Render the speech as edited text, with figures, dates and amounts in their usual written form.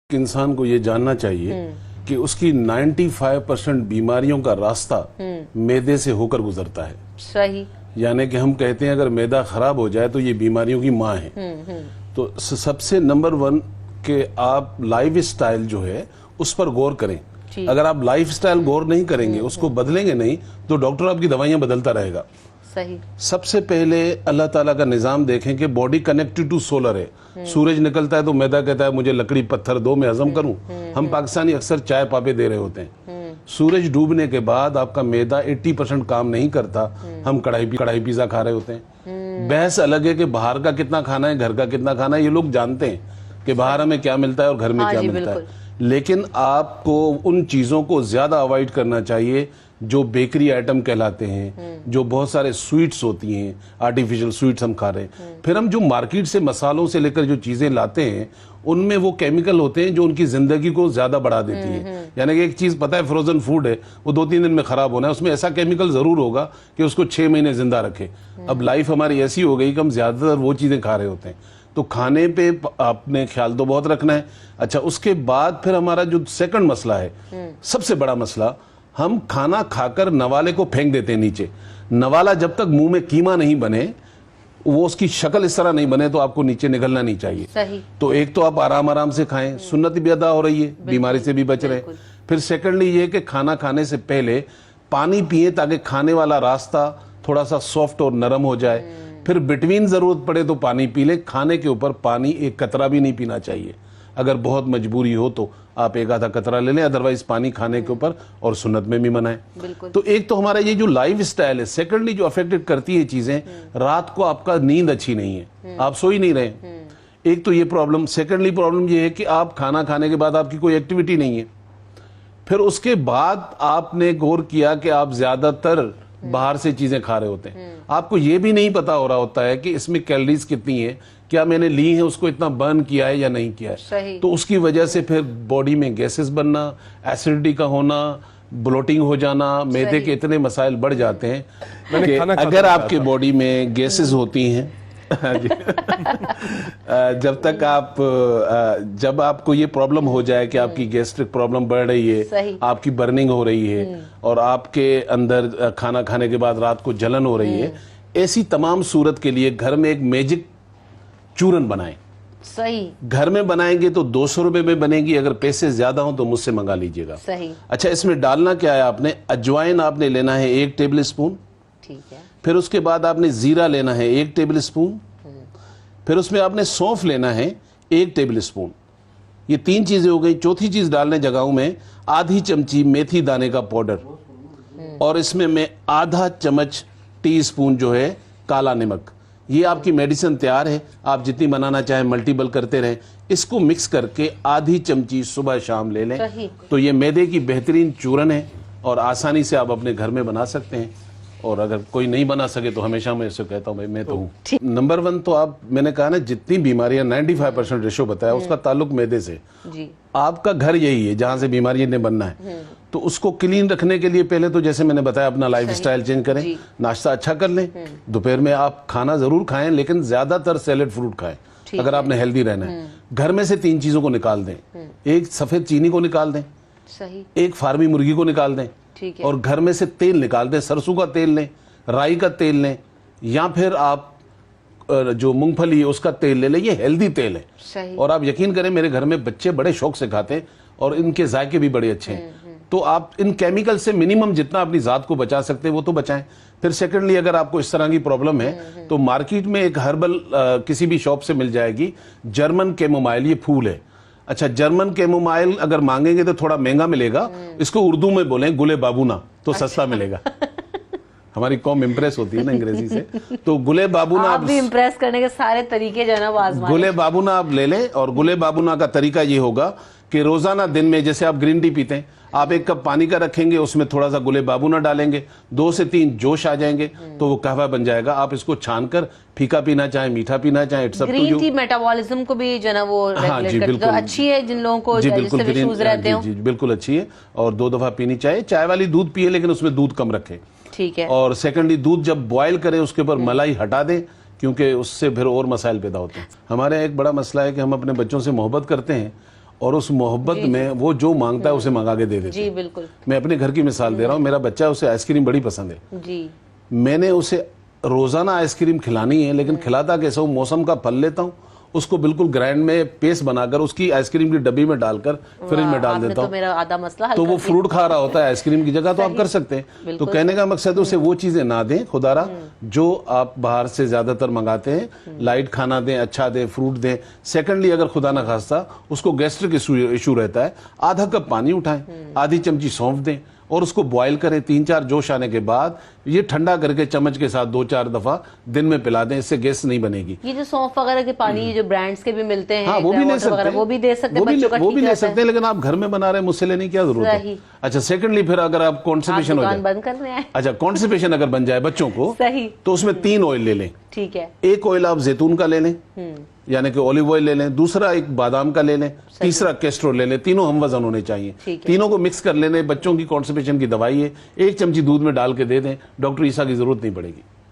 انسان کو یہ جاننا چاہیے کہ اس کی 95% بیماریوں کا راستہ معدے سے ہو کر گزرتا ہے. صحیح. یعنی کہ ہم کہتے ہیں اگر معدہ خراب ہو جائے تو یہ بیماریوں کی ماں ہے. تو سب سے نمبر 1 کہ آپ لائف سٹائل جو ہے اس پر غور کریں. اگر آپ لائف سٹائل غور نہیں کریں گے, اس کو بدلیں گے نہیں, تو ڈاکٹر آپ کی دوائیاں بدلتا رہے گا. صحیح. سب سے پہلے اللہ تعالیٰ کا نظام دیکھیں کہ باڈی کنیکٹڈ ٹو سولر ہے. سورج نکلتا ہے تو معدہ کہتا ہے مجھے لکڑی پتھر دو میں ہضم کروں. ہم پاکستانی اکثر چائے پاپے دے رہے ہوتے ہیں. سورج ڈوبنے کے بعد آپ کا معدہ 80% کام نہیں کرتا, ہم کڑھائی پیزا کھا رہے ہوتے ہیں. بحث الگ ہے کہ باہر کا کتنا کھانا ہے, گھر کا کتنا کھانا ہے. یہ لوگ جانتے ہیں کہ باہر ہمیں کیا ملتا ہے اور گھر میں کیا ملتا ہے, لیکن آپ کو ان چیزوں کو زیادہ اوائڈ کرنا چاہیے جو بیکری آئٹم کہلاتے ہیں, جو بہت سارے سویٹس ہوتی ہیں, آرٹیفیشل سویٹس ہم کھا رہے ہیں. پھر ہم جو مارکیٹ سے مسالوں سے لے کر جو چیزیں لاتے ہیں ان میں وہ کیمیکل ہوتے ہیں جو ان کی زندگی کو زیادہ بڑھا دیتی ہیں. یعنی کہ ایک چیز پتہ ہے فروزن فوڈ ہے, وہ 2-3 دن میں خراب ہونا ہے, اس میں ایسا کیمیکل ضرور ہوگا کہ اس کو 6 مہینے زندہ رکھے. اب لائف ہماری ایسی ہو گئی کہ ہم زیادہ تر وہ چیزیں کھا رہے ہوتے ہیں. تو کھانے پہ آپ نے خیال تو بہت رکھنا ہے. اچھا, اس کے بعد پھر ہمارا جو سیکنڈ مسئلہ ہے, سب سے بڑا مسئلہ, ہم کھانا کھا کر نوالے کو پھینک دیتے ہیں نیچے. نوالا جب تک منہ میں قیمہ نہیں بنے, وہ اس کی شکل اس طرح نہیں بنے, تو آپ کو نیچے نگلنا نہیں چاہیے. صحیح. تو ایک تو آپ آرام سے کھائیں, سنت بھی ادا ہو رہی ہے, بیماری سے بھی بچ رہے ہیں. پھر سیکنڈلی یہ کہ کھانا کھانے سے پہلے پانی پیئیں تاکہ کھانے والا راستہ تھوڑا سا سافٹ اور نرم ہو جائے. پھر بٹوین ضرورت پڑے تو پانی پی لیں. کھانے کے اوپر پانی ایک قطرہ بھی نہیں پینا چاہیے. اگر بہت مجبوری ہو تو آپ ایک آدھا قطرہ لے لیں, ادروائز پانی کھانے کے اوپر اور سنت میں بھی منائیں. تو ایک تو ہمارا یہ جو لائف سٹائل ہے, سیکنڈلی جو افیکٹڈ کرتی ہے چیزیں, رات کو آپ کا نیند اچھی نہیں ہے, آپ سو ہی نہیں رہے. ایک تو یہ پرابلم. سیکنڈلی پرابلم یہ ہے کہ آپ کھانا کھانے کے بعد آپ کی کوئی ایکٹیویٹی نہیں ہے. پھر اس کے بعد آپ نے غور کیا کہ آپ زیادہ تر باہر سے چیزیں کھا رہے ہوتے ہیں. آپ کو یہ بھی نہیں پتا ہو رہا ہوتا ہے کہ اس میں کیلریز کتنی ہیں, کیا میں نے لی ہیں, اس کو اتنا برن کیا ہے یا نہیں کیا ہے. تو اس کی وجہ سے پھر باڈی میں گیسز بننا, ایسیڈیٹی کا ہونا, بلوٹنگ ہو جانا, معدے کے اتنے مسائل بڑھ جاتے ہیں کہ اگر آپ کے باڈی میں گیسز ہوتی ہیں جب آپ کو یہ پرابلم ہو جائے کہ آپ کی گیسٹرک پرابلم بڑھ رہی ہے, آپ کی برننگ ہو رہی ہے, اور آپ کے اندر کھانا کھانے کے بعد رات کو جلن ہو رہی ہے, ایسی تمام صورت کے لیے گھر میں ایک میجک چورن بنائیں. صحیح. گھر میں بنائیں گے تو 200 روپے میں بنے گی, اگر پیسے زیادہ ہوں تو مجھ سے منگا لیجئے گا. صحیح. اچھا, اس میں ڈالنا کیا ہے, آپ نے اجوائن آپ نے لینا ہے 1 ٹیبل اسپون. ٹھیک ہے. پھر اس کے بعد آپ نے زیرہ لینا ہے 1 ٹیبل اسپون. پھر اس میں آپ نے سونف لینا ہے 1 ٹیبل اسپون. یہ 3 چیزیں ہو گئی. چوتھی چیز ڈالنے جگہوں میں آدھی چمچی میتھی دانے کا پاؤڈر, اور اس میں آدھا چمچ ٹی اسپون جو ہے کالا نمک. یہ آپ کی میڈیسن تیار ہے, آپ جتنی بنانا چاہیں ملٹیپل کرتے رہیں. اس کو مکس کر کے آدھی چمچی صبح شام لے لیں. تو یہ معدے کی بہترین چورن ہے, اور آسانی سے آپ اپنے گھر میں بنا سکتے ہیں. اور اگر کوئی نہیں بنا سکے تو ہمیشہ میں اسے کہتا ہوں میں تو ہوں. نمبر 1 تو آپ, میں نے کہا نا, جتنی بیماریاں 95% ریشو بتایا اس کا تعلق معدے سے. آپ کا گھر یہی ہے جہاں سے بیماریاں نے بننا ہے. تو اس کو کلین رکھنے کے لیے پہلے تو جیسے میں نے بتایا اپنا لائف سٹائل چینج کریں, ناشتہ اچھا کر لیں, دوپہر میں آپ کھانا ضرور کھائیں لیکن زیادہ تر سیلڈ فروٹ کھائیں اگر آپ نے ہیلدی رہنا ہے. گھر میں سے 3 چیزوں کو نکال دیں. ایک سفید چینی کو نکال دیں, ایک فارمی مرغی کو نکال دیں, اور گھر میں سے تیل نکال دیں. سرسوں کا تیل لیں, رائی کا تیل لیں, یا پھر آپ جو مونگ پھلی ہے اس کا تیل لے لیں. یہ ہیلدی تیل ہے, اور آپ یقین کریں میرے گھر میں بچے بڑے شوق سے کھاتے ہیں, اور ان کے ذائقے بھی بڑے اچھے ہیں. تو آپ ان کیمیکل سے منیمم جتنا اپنی ذات کو بچا سکتے ہیں وہ تو بچائیں. پھر سیکنڈلی اگر آپ کو اس طرح کی پرابلم ہے تو مارکیٹ میں ایک ہربل کسی بھی شاپ سے مل جائے گی, جرمن کیمومائل, یہ پھول ہے. اچھا, جرمن کیمومائل اگر مانگیں گے تو تھوڑا مہنگا ملے گا. اس کو اردو میں بولیں گلے بابونا, تو سستا ملے گا. ہماری قوم امپریس ہوتی ہے نا انگریزی سے, تو گلے بابونا آپ بھی امپریس کرنے کے سارے طریقے جو ہے نا وہ آزمائیں. گلے بابونا آپ لے لیں, اور گلے بابونا کا طریقہ یہ ہوگا کہ روزانہ دن میں, جیسے آپ گرین ٹی پیتے ہیں, آپ 1 کپ پانی کا رکھیں گے, اس میں تھوڑا سا گلے بابونا ڈالیں گے, 2 سے 3 جوش آ جائیں گے تو وہ قہوہ بن جائے گا. آپ اس کو چھان کر پھیکا پینا چاہیں, میٹھا پینا چاہیں, it's up to you. Green tea metabolism کو بھی جو ہے نا وہ ریگولیٹ کرتی ہے, اچھی ہے جن لوگوں کو ایشوز رہتے ہیں. جی بالکل اچھی ہے, اور 2 دفعہ پینی چاہیے. چائے والی دودھ پیے لیکن اس میں دودھ کم رکھیں. ٹھیک ہے. اور سیکنڈلی دودھ جب بوائل کریں اس کے اوپر ملائی ہٹا دیں, کیونکہ اس سے پھر اور مسائل پیدا ہوتے ہیں. ہمارے ایک بڑا مسئلہ ہے کہ ہم اپنے بچوں سے محبت کرتے ہیں اور اس محبت میں وہ جو مانگتا ہے اسے منگا کے دے دیتے جی بالکل. میں اپنے گھر کی مثال دے رہا ہوں, میرا بچہ اسے آئس کریم بڑی پسند ہے, جی میں نے اسے روزانہ آئس کریم کھلانی ہے, لیکن کھلاتا کیسا ہوں, موسم کا پھل لیتا ہوں, اس کو بالکل گرائنڈ میں پیسٹ بنا کر اس کی آئس کریم کی ڈبی میں ڈال کر فریج میں ڈال دیتا ہوں, میرا آدھا مسئلہ تو وہ فروٹ کھا رہا ہوتا ہے آئس کریم کی جگہ, تو آپ کر سکتے ہیں. تو کہنے کا مقصد اسے وہ چیزیں نہ دیں خدا را جو آپ باہر سے زیادہ تر منگاتے ہیں, لائٹ کھانا دیں, اچھا دیں, فروٹ دیں. سیکنڈلی اگر خدا نہ خواستہ اس کو گیسٹرک ایشو رہتا ہے, آدھا کپ پانی اٹھائیں, آدھی چمچی سونف دیں اور اس کو بوائل کریں, 3-4 جوش آنے کے بعد یہ ٹھنڈا کر کے چمچ کے ساتھ 2-4 دفعہ دن میں پلا دیں, اس سے گیس نہیں بنے گی. یہ جو سونف وغیرہ کے پانی جو برانڈز کے بھی ملتے ہیں, وہ بھی لے سکتے ہیں, وہ بھی دے سکتے ہیں, بچوں کا وہ بھی لے سکتے ہیں, لیکن آپ گھر میں بنا رہے ہیں, مجھ سے لینے کی کیا ضرورت ہے. اچھا سیکنڈلی پھر اگر آپ کانسٹیپیشن ہو جائے, بند کرنے آئے, اچھا کانسٹیپیشن اگر بن جائے بچوں کو, صحیح, تو اس میں 3 آئل لے لیں. ٹھیک ہے, ایک آئل آپ زیتون کا لے لیں, یعنی کہ اولیو آئل لے لیں, دوسرا ایک بادام کا لے لیں, تیسرا کیسٹر لے لیں. تینوں ہم وزن ہونے چاہیے, تینوں کو مکس کر لینے. بچوں کی کانسٹیپیشن کی دوائی ہے, 1 چمچی دودھ میں ڈال کے دے دیں, ڈاکٹر عیسیٰ کی ضرورت نہیں پڑے گی.